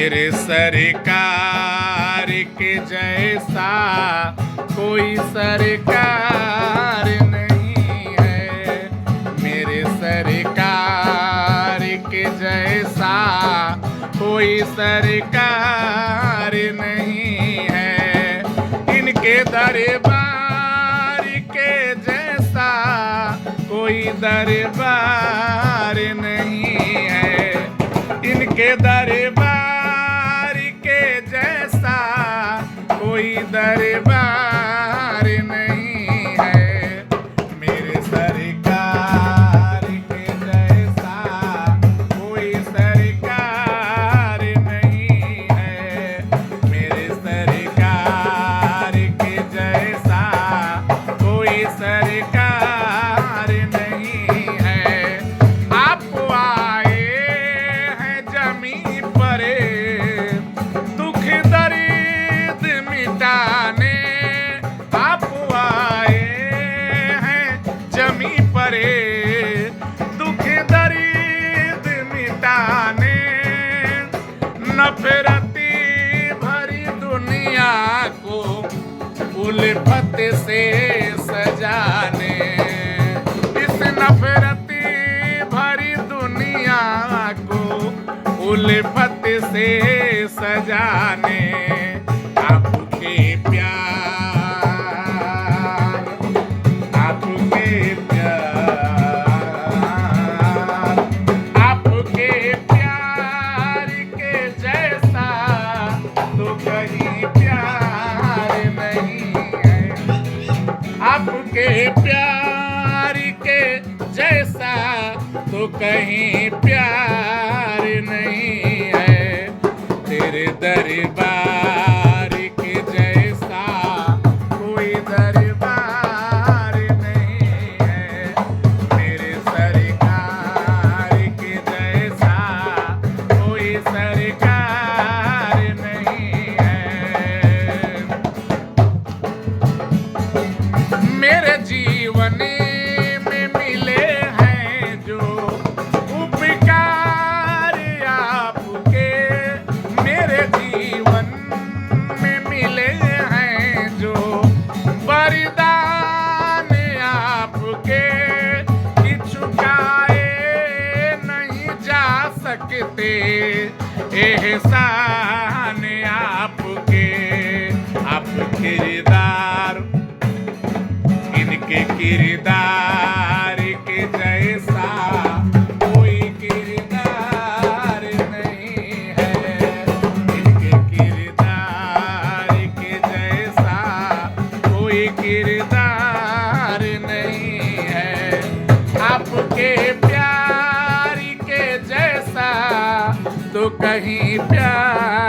मेरे सरकार के जैसा कोई सरकार नहीं है। मेरे सरकार के जैसा कोई सरकार नहीं है। इनके दरबार के जैसा कोई दरबार नहीं है। इनके दरबार के जैसा कोई दरबार नहीं है। मेरे सरकार के जैसा कोई सरकार नहीं है। मेरे सरकार के जैसा कोई सरकार नहीं है। आप आए हैं जमीन पर दुख दर्द मिटाने। आप आए हैं जमीन पर दुख दर्द मिटाने। नफरती भरी दुनिया को उल्फत से सजाने। इस नफरती भरी दुनिया को उल्फत से सजाने। आपके प्यार, आपके प्यार, आपके प्यार के जैसा तो कहीं प्यार नहीं है। आपके प्यार के जैसा तो कहीं प्यार नहीं है। तेरे दरबार के जैसा कोई दरबार नहीं है। मेरे सरकार के जैसा कोई सरकार नहीं है। मेरे जीवन में मिले हैं जो उपकार आपके। मेरे जीवन में मिले हैं जो वरदान आपके। कि चुकाए नहीं जा सकते एहसान आपके। आप किरदार, इनके किरदार के जैसा कोई किरदार नहीं है। इनके किरदार के जैसा कोई किरदार नहीं है। आपके प्यार के जैसा तो कहीं प्यार